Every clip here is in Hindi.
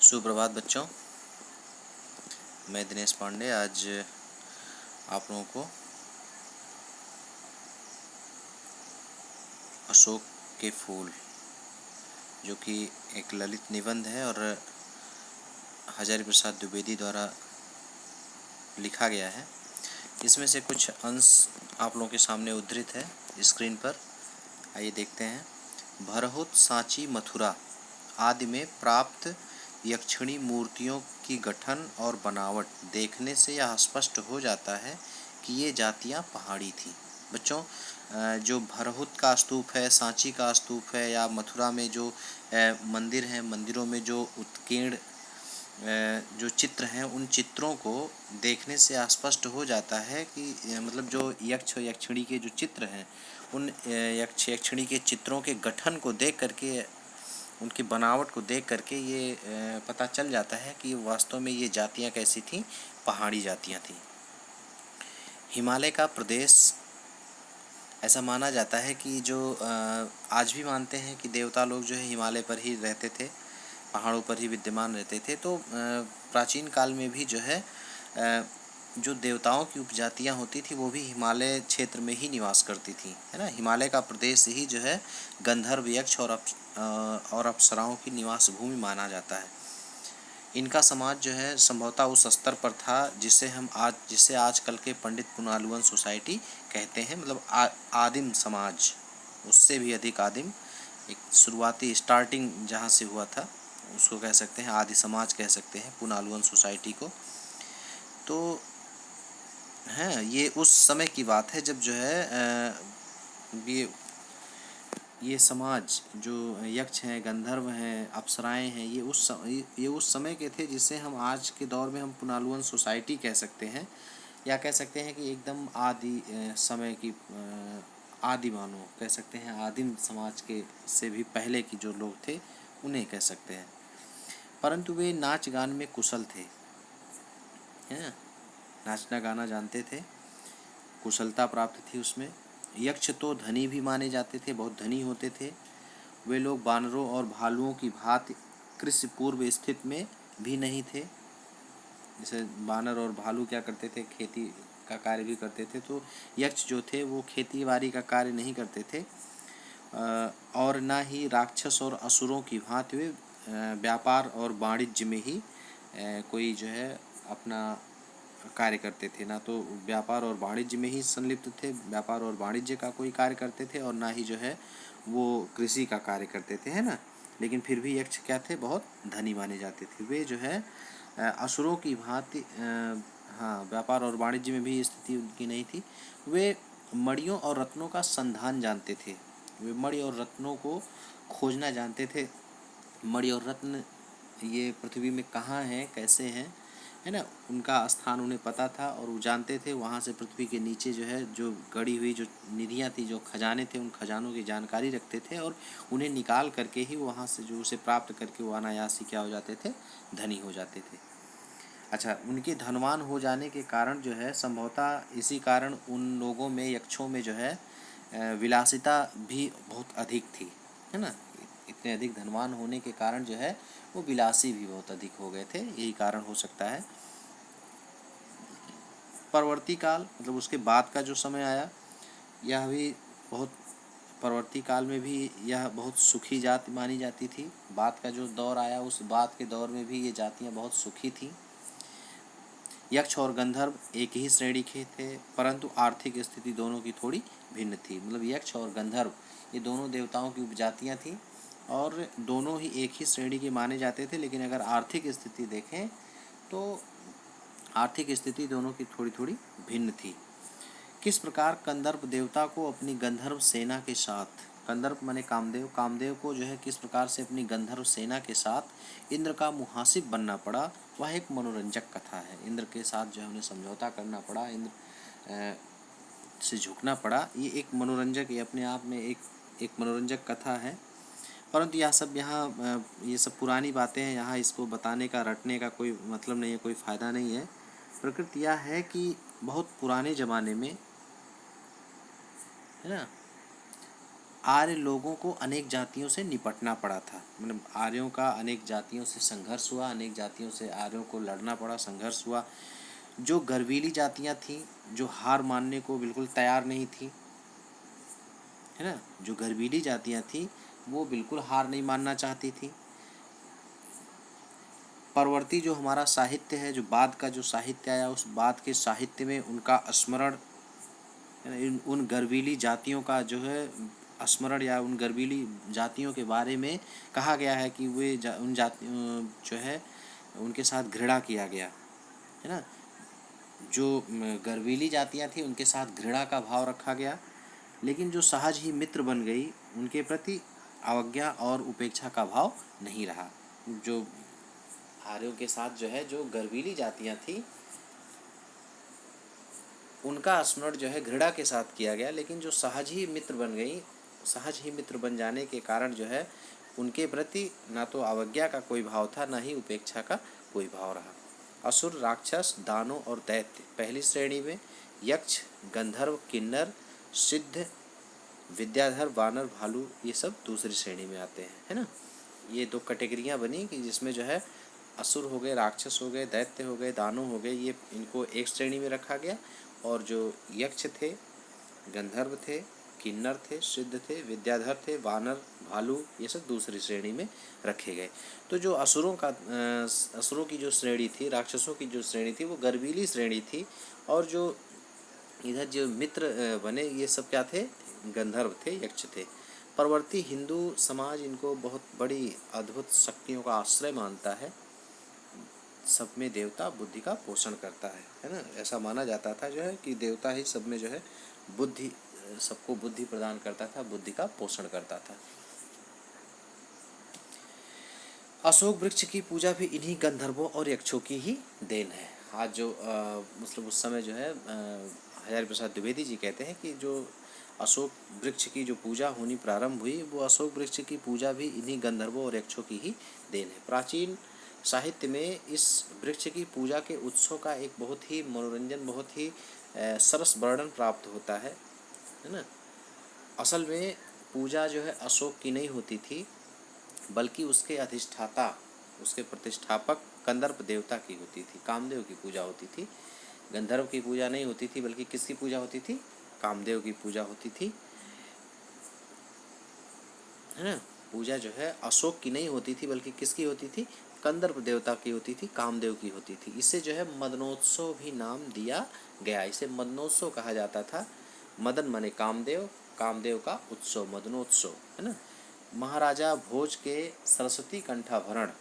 सुप्रभात बच्चों, मैं दिनेश पांडे आज आप लोगों को अशोक के फूल जो कि एक ललित निबंध है और हजारी प्रसाद द्विवेदी द्वारा लिखा गया है, इसमें से कुछ अंश आप लोगों के सामने उद्धृत है स्क्रीन पर। आइए देखते हैं। भरहुत सांची मथुरा आदि में प्राप्त यक्षिणी मूर्तियों की गठन और बनावट देखने से यह स्पष्ट हो जाता है कि ये जातियां पहाड़ी थी। बच्चों, जो भरहुत का स्तूप है, सांची का स्तूप है, या मथुरा में जो मंदिर हैं, मंदिरों में जो उत्कीर्ण जो चित्र हैं, उन चित्रों को देखने से स्पष्ट हो जाता है कि मतलब जो यक्ष यक्षिणी के जो चित्र हैं, उन यक्ष यक्षिणी के चित्रों के गठन को देख करके, उनकी बनावट को देख करके ये पता चल जाता है कि वास्तव में ये जातियाँ कैसी थीं, पहाड़ी जातियाँ थीं। हिमालय का प्रदेश ऐसा माना जाता है कि जो आज भी मानते हैं कि देवता लोग जो है हिमालय पर ही रहते थे, पहाड़ों पर ही विद्यमान रहते थे। तो प्राचीन काल में भी जो है जो देवताओं की उपजातियाँ होती थी वो भी हिमालय क्षेत्र में ही निवास करती थी, है ना। हिमालय का प्रदेश ही जो है गंधर्व, यक्ष और अप्सराओं की निवास भूमि माना जाता है। इनका समाज जो है संभवतः उस स्तर पर था जिसे आजकल के पंडित पुनालुवन सोसाइटी कहते हैं, मतलब आदिम समाज, उससे भी अधिक आदिम, एक शुरुआती स्टार्टिंग जहाँ से हुआ था उसको कह सकते हैं, आदि समाज कह सकते हैं पुनालुवन सोसाइटी को। तो हैं, ये उस समय की बात है जब जो है ये समाज जो यक्ष हैं, गंधर्व हैं, अप्सराएं हैं, ये उस समय के थे जिसे हम आज के दौर में हम पुनालुवन सोसाइटी कह सकते हैं, या कह सकते हैं कि एकदम आदि समय की आदि मानव कह सकते हैं, आदिम समाज के से भी पहले की जो लोग थे उन्हें कह सकते हैं। परंतु वे नाच गान में कुशल थे, हैं, नाचना गाना जानते थे, कुशलता प्राप्त थी उसमें। यक्ष तो धनी भी माने जाते थे, बहुत धनी होते थे। वे लोग बानरों और भालुओं की भांति कृषि पूर्व स्थिति में भी नहीं थे। जैसे बानर और भालू क्या करते थे, खेती का कार्य भी करते थे, तो यक्ष जो थे वो खेती बाड़ी का कार्य नहीं करते थे। और ना ही राक्षस और असुरों की भांति वे व्यापार और वाणिज्य में ही कोई जो है अपना कार्य करते थे। ना तो व्यापार और वाणिज्य में ही संलिप्त थे, व्यापार और वाणिज्य का कोई कार्य करते थे, और ना ही जो है वो कृषि का कार्य करते थे, है ना। लेकिन फिर भी यक्ष क्या थे, बहुत धनी माने जाते थे। वे जो है असुरों की भांति, हाँ, व्यापार और वाणिज्य में भी स्थिति उनकी नहीं थी। वे मणियों और रत्नों का संधान जानते थे, वे मणि और रत्नों को खोजना जानते थे। मणि और रत्न ये पृथ्वी में कहाँ हैं, कैसे हैं, है ना, उनका स्थान उन्हें पता था, और वो जानते थे वहाँ से पृथ्वी के नीचे जो है जो गड़ी हुई जो निधियाँ थी, जो खजाने थे, उन खजानों की जानकारी रखते थे, और उन्हें निकाल करके ही वहाँ से जो उसे प्राप्त करके वो अनायास ही क्या हो जाते थे, धनी हो जाते थे। अच्छा, उनके धनवान हो जाने के कारण जो है संभवतः इसी कारण उन लोगों में, यक्षों में जो है विलासिता भी बहुत अधिक थी, है ना। इतने अधिक धनवान होने के कारण जो है वो विलासी भी बहुत अधिक हो गए थे, यही कारण हो सकता है। परवर्ती काल मतलब उसके बाद का जो समय आया, यह भी बहुत, परवर्ती काल में भी यह बहुत सुखी जाति मानी जाती थी। बाद का जो दौर आया, उस बाद के दौर में भी ये जातियाँ बहुत सुखी थीं। यक्ष और गंधर्व एक ही श्रेणी के थे, परंतु आर्थिक स्थिति दोनों की थोड़ी भिन्न थी। मतलब यक्ष और गंधर्व ये दोनों देवताओं की उपजातियाँ थीं, और दोनों ही एक ही श्रेणी के माने जाते थे, लेकिन अगर आर्थिक स्थिति देखें तो आर्थिक स्थिति दोनों की थोड़ी थोड़ी भिन्न थी। किस प्रकार कंदर्प देवता को अपनी गंधर्व सेना के साथ, कंदर्प माने कामदेव, कामदेव को जो है किस प्रकार से अपनी गंधर्व सेना के साथ इंद्र का मुहासिब बनना पड़ा, वह एक मनोरंजक कथा है। इंद्र के साथ जो है उन्हें समझौता करना पड़ा, इंद्र से झुकना पड़ा, ये एक मनोरंजक, ये अपने आप में एक मनोरंजक कथा है। परंतु यह सब यहाँ ये सब पुरानी बातें हैं, यहाँ इसको बताने का, रटने का कोई मतलब नहीं है, कोई फ़ायदा नहीं है। प्रकृति यह है कि बहुत पुराने ज़माने में, है ना, आर्य लोगों को अनेक जातियों से निपटना पड़ा था। मतलब आर्यों का अनेक जातियों से संघर्ष हुआ, अनेक जातियों से आर्यों को लड़ना पड़ा, संघर्ष हुआ। जो गर्वीली जातियाँ थीं, जो हार मानने को बिल्कुल तैयार नहीं थी, है ना, जो गर्वीली जातियाँ थीं वो बिल्कुल हार नहीं मानना चाहती थी। परवर्ती जो हमारा साहित्य है, जो बाद का जो साहित्य आया, उस बाद के साहित्य में उनका स्मरण, उन गर्वीली जातियों का जो है स्मरण, या उन गर्वीली जातियों के बारे में कहा गया है कि वे उन जाति जो है उनके साथ घृणा किया गया, है ना। जो गर्वीली जातियां थी उनके साथ घृणा का भाव रखा गया, लेकिन जो सहज ही मित्र बन गई उनके प्रति अवज्ञा और उपेक्षा का भाव नहीं रहा। जो आर्यों के साथ जो है जो गर्वीली जातियां थी उनका स्मरण जो है घृणा के साथ किया गया, लेकिन जो सहज ही मित्र बन गई, सहज ही मित्र बन जाने के कारण जो है उनके प्रति ना तो अवज्ञा का कोई भाव था, ना ही उपेक्षा का कोई भाव रहा। असुर, राक्षस, दानव और दैत्य पहली श्रेणी में, यक्ष, गंधर्व, किन्नर, सिद्ध, विद्याधर, वानर, भालू ये सब दूसरी श्रेणी में आते हैं, है ना। ये दो कैटेगरियाँ बनी कि जिसमें जो है असुर हो गए, राक्षस हो गए, दैत्य हो गए, दानव हो गए, ये इनको एक श्रेणी में रखा गया, और जो यक्ष थे, गंधर्व थे, किन्नर थे, सिद्ध थे, विद्याधर थे, वानर, भालू ये सब दूसरी श्रेणी में रखे गए। तो जो असुरों की जो श्रेणी थी, राक्षसों की जो श्रेणी थी वो गर्वीली श्रेणी थी, और जो इधर जो मित्र बने ये सब क्या थे, गंधर्व थे, यक्ष थे। परवर्ती हिंदू समाज इनको बहुत बड़ी अद्भुत शक्तियों का आश्रय मानता है। सब में देवता बुद्धि का पोषण करता है ना। ऐसा माना जाता था जो है कि देवता ही सब में जो है बुद्धि, सबको बुद्धि प्रदान करता था, बुद्धि का पोषण करता था। अशोक वृक्ष की पूजा भी इन्हीं गंधर्वों और यक्षों की ही देन है। आज जो मतलब उस समय जो है हजारी प्रसाद द्विवेदी जी कहते हैं कि जो अशोक वृक्ष की जो पूजा होनी प्रारंभ हुई, वो अशोक वृक्ष की पूजा भी इन्हीं गंधर्वों और यक्षों की ही देन है। प्राचीन साहित्य में इस वृक्ष की पूजा के उत्सव का एक बहुत ही मनोरंजन, बहुत ही सरस वर्णन प्राप्त होता है ना। असल में पूजा जो है अशोक की नहीं होती थी, बल्कि उसके अधिष्ठाता, उसके प्रतिष्ठापक गंधर्व देवता की होती थी, कामदेव की पूजा होती थी। गंधर्व की पूजा नहीं होती थी, बल्कि किसकी पूजा होती थी, कामदेव की पूजा होती थी, है ना। पूजा जो है अशोक की नहीं होती थी, बल्कि किसकी होती थी, गंधर्व देवता की होती थी, कामदेव की होती थी। इसे जो है मदनोत्सव भी नाम दिया गया, इसे मदनोत्सव कहा जाता था। मदन माने कामदेव, कामदेव का उत्सव मदनोत्सव, है ना। महाराजा भोज के सरस्वती कंठाभरण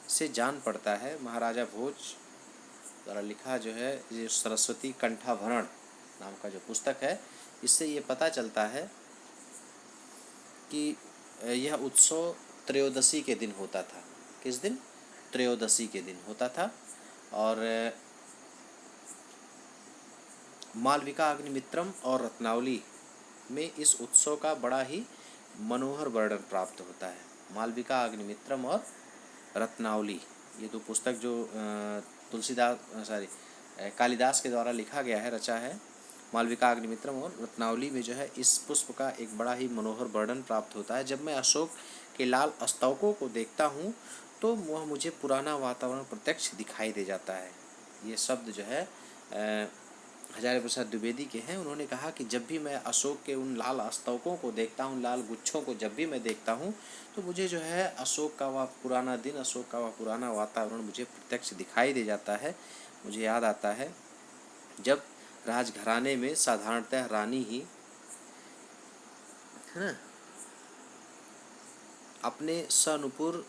से जान पड़ता है, महाराजा भोज द्वारा लिखा जो है ये सरस्वती कंठाभरण नाम का जो पुस्तक है, इससे ये पता चलता है कि यह उत्सव त्रयोदशी के दिन होता था। किस दिन? त्रयोदशी के दिन होता था। और मालविका, अग्निमित्रम और रत्नावली में इस उत्सव का बड़ा ही मनोहर वर्णन प्राप्त होता है। मालविका, अग्निमित्रम और रत्नावली ये दो पुस्तक जो कालिदास के द्वारा लिखा गया है, रचा है। मालविका, अग्निमित्रम और रत्नावली में जो है इस पुष्प का एक बड़ा ही मनोहर वर्णन प्राप्त होता है। जब मैं अशोक के लाल स्तवकों को देखता हूँ तो वह मुझे पुराना वातावरण प्रत्यक्ष दिखाई दे जाता है। ये शब्द जो है हजारी प्रसाद द्विवेदी के हैं। उन्होंने कहा कि जब भी मैं अशोक के उन लाल स्तवकों को देखता हूँ, लाल गुच्छों को जब भी मैं देखता हूँ, तो मुझे जो है अशोक का वह पुराना दिन, अशोक का वह पुराना वातावरण मुझे प्रत्यक्ष दिखाई दे जाता है। मुझे याद आता है जब राजघराने में साधारणतः रानी ही, है ना, अपने सनुपुर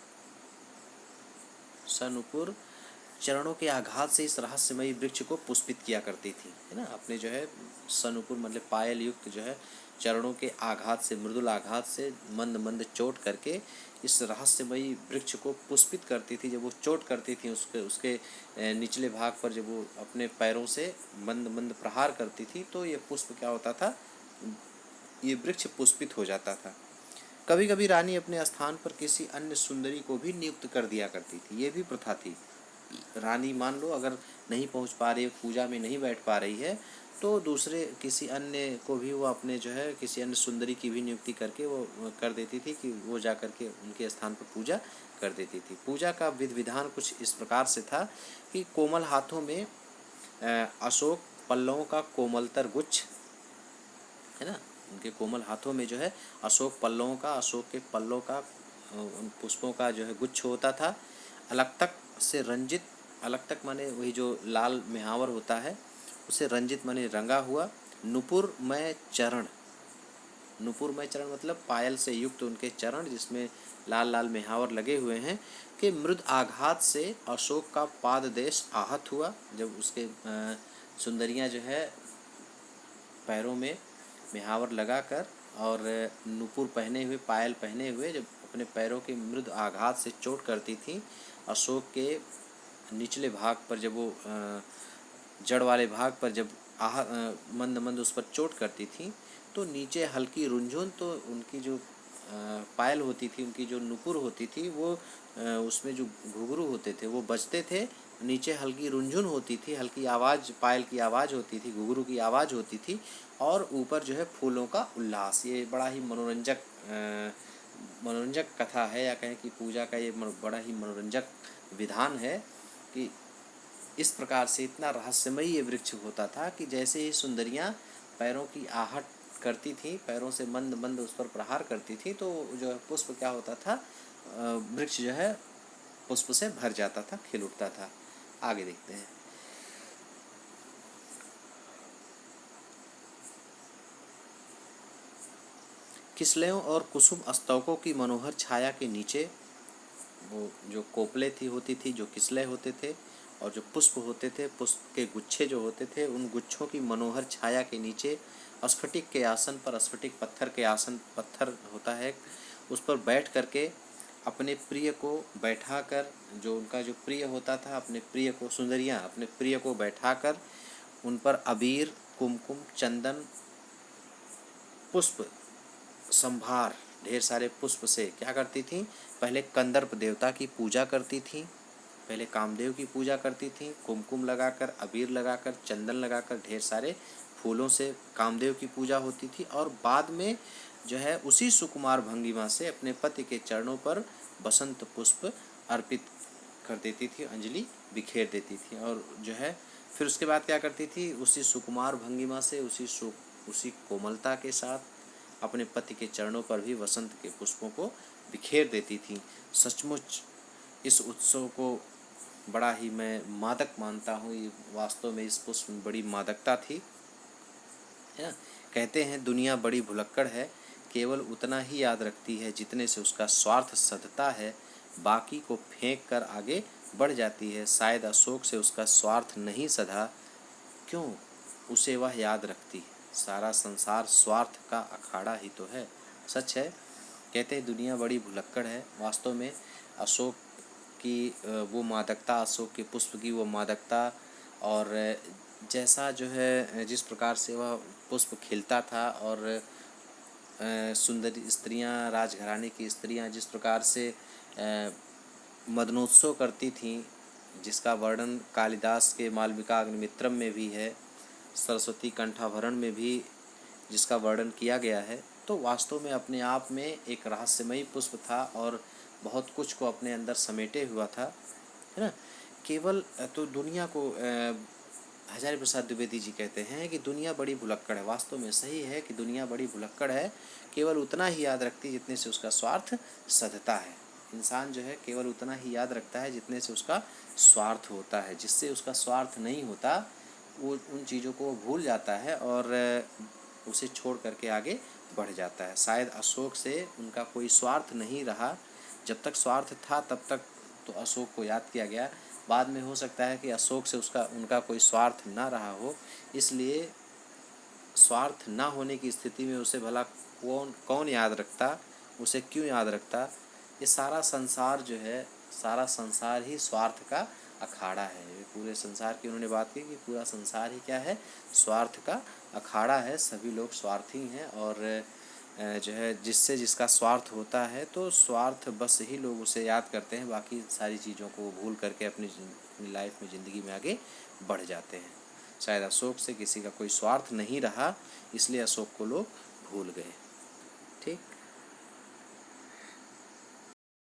चरणों के आघात से इस रहस्यमयी वृक्ष को पुष्पित किया करती थी, है ना। अपने जो है सनुपुर मतलब पायल युक्त जो है चरणों के आघात से, मृदुल आघात से मंद मंद चोट करके इस रहस्यमयी वृक्ष को पुष्पित करती थी। जब वो चोट करती थी उसके निचले भाग पर, जब वो अपने पैरों से मंद मंद प्रहार करती थी, तो ये पुष्प क्या होता था, ये वृक्ष पुष्पित हो जाता था। कभी कभी रानी अपने स्थान पर किसी अन्य सुंदरी को भी नियुक्त कर दिया करती थी, ये भी प्रथा थी। रानी मान लो अगर नहीं पहुंच पा रही है, पूजा में नहीं बैठ पा रही है, तो दूसरे किसी अन्य को भी वो अपने जो है किसी अन्य सुंदरी की भी नियुक्ति करके वो कर देती थी कि वो जा कर के उनके स्थान पर पूजा कर देती थी। पूजा का विधि विधान कुछ इस प्रकार से था कि कोमल हाथों में अशोक पल्लवों का कोमलतर गुच्छ, है ना, उनके कोमल हाथों में जो है अशोक पल्लवों का, अशोक के पल्लव का, उन पुष्पों का जो है गुच्छ होता था। अलक्तक से रंजित, अलक्तक माने वही जो लाल मेहावर होता है, उसे रंजित माने रंगा हुआ। नुपुरमय चरण, नुपुरमय चरण मतलब पायल से युक्त उनके चरण जिसमें लाल लाल मेहावर लगे हुए हैं, कि मृद आघात से अशोक का पाद देश आहत हुआ। जब उसके सुंदरियां जो है पैरों में मेहावर लगाकर और नुपुर पहने हुए, पायल पहने हुए, जब अपने पैरों के मृद आघात से चोट करती थीं, अशोक के निचले भाग पर जब वो जड़ वाले भाग पर जब मंद मंद उस पर चोट करती थी, तो नीचे हल्की रुंझुन, तो उनकी जो पायल होती थी, उनकी जो नुपुर होती थी, वो उसमें जो घुंघरू होते थे वो बजते थे। नीचे हल्की रुंझुन होती थी, हल्की आवाज़, पायल की आवाज़ होती थी, घुंघरू की आवाज़ होती थी, और ऊपर जो है फूलों का उल्लास। ये बड़ा ही मनोरंजक कथा है, या कहें कि पूजा का ये बड़ा ही मनोरंजक विधान है कि इस प्रकार से इतना रहस्यमयी ये वृक्ष होता था कि जैसे ही सुंदरियां पैरों की आहट करती थी, पैरों से मंद मंद उस पर प्रहार करती थी, तो जो है पुष्प क्या होता था, वृक्ष जो है पुष्प से भर जाता था, खिल उठता था। आगे देखते हैं। किसलयों और कुसुम स्तवकों की मनोहर छाया के नीचे, वो जो कोपले होती थी, जो किसलय होते थे, और जो पुष्प होते थे, पुष्प के गुच्छे जो होते थे, उन गुच्छों की मनोहर छाया के नीचे स्फटिक के आसन पर, स्फटिक पत्थर के आसन, पत्थर होता है, उस पर बैठ करके अपने प्रिय को बैठाकर, जो उनका जो प्रिय होता था, अपने प्रिय को, सुंदरियां अपने प्रिय को बैठाकर उन पर अबीर, कुमकुम, चंदन, पुष्प संभार, ढेर सारे पुष्प से क्या करती थीं, पहले कंदर्प देवता की पूजा करती थीं, पहले कामदेव की पूजा करती थीं, कुमकुम लगाकर, अबीर लगाकर, चंदन लगाकर, ढेर सारे फूलों से कामदेव की पूजा होती थी, और बाद में जो है उसी सुकुमार भंगिमा से अपने पति के चरणों पर बसंत पुष्प अर्पित कर देती थी, अंजलि बिखेर देती थी, और जो है फिर उसके बाद क्या करती थी, उसी सुकुमार भंगिमा से, उसी कोमलता के साथ अपने पति के चरणों पर भी वसंत के पुष्पों को बिखेर देती थी। सचमुच इस उत्सव को बड़ा ही मैं मादक मानता हूँ। ये वास्तव में इस पुष्प में बड़ी मादकता थी, है ना। कहते हैं दुनिया बड़ी भुलक्कड़ है, केवल उतना ही याद रखती है जितने से उसका स्वार्थ सधता है, बाकी को फेंक कर आगे बढ़ जाती है। शायद अशोक से उसका स्वार्थ नहीं सधा, क्यों उसे वह याद रखती है। सारा संसार स्वार्थ का अखाड़ा ही तो है। सच है, कहते हैं दुनिया बड़ी भुलक्कड़ है। वास्तव में अशोक की वो मादकता, अशोक के पुष्प की वो मादकता, और जैसा जो है जिस प्रकार से वह पुष्प खिलता था, और सुंदर स्त्रियां, राजघराने की स्त्रियां जिस प्रकार से मदनोत्सव करती थीं, जिसका वर्णन कालिदास के मालविका अग्निमित्रम में भी है, सरस्वती कंठाभरण में भी जिसका वर्णन किया गया है, तो वास्तव में अपने आप में एक रहस्यमयी पुष्प था और बहुत कुछ को अपने अंदर समेटे हुआ था, है ना। केवल तो दुनिया को हजारी प्रसाद द्विवेदी जी कहते हैं कि दुनिया बड़ी भुलक्कड़ है। वास्तव में सही है कि दुनिया बड़ी भुलक्कड़ है, केवल उतना ही याद रखती है जितने से उसका स्वार्थ सधता है। इंसान जो है केवल उतना ही याद रखता है जितने से उसका स्वार्थ होता है। जिससे उसका स्वार्थ नहीं होता, वो उन चीज़ों को भूल जाता है और उसे छोड़ करके आगे बढ़ जाता है। शायद अशोक से उनका कोई स्वार्थ नहीं रहा। जब तक स्वार्थ था तब तक तो अशोक को याद किया गया। बाद में हो सकता है कि अशोक से उनका कोई स्वार्थ ना रहा हो, इसलिए स्वार्थ ना होने की स्थिति में उसे भला कौन याद रखता, उसे क्यों याद रखता। ये सारा संसार जो है, सारा संसार ही स्वार्थ का अखाड़ा है। पूरे संसार की उन्होंने बात की कि पूरा संसार ही क्या है, स्वार्थ का अखाड़ा है। सभी लोग स्वार्थी हैं, और जो है जिससे जिसका स्वार्थ होता है तो स्वार्थ बस ही लोग उसे याद करते हैं, बाकी सारी चीज़ों को भूल करके अपनी लाइफ में, ज़िंदगी में आगे बढ़ जाते हैं। शायद अशोक से किसी का कोई स्वार्थ नहीं रहा, इसलिए अशोक को लोग भूल गए।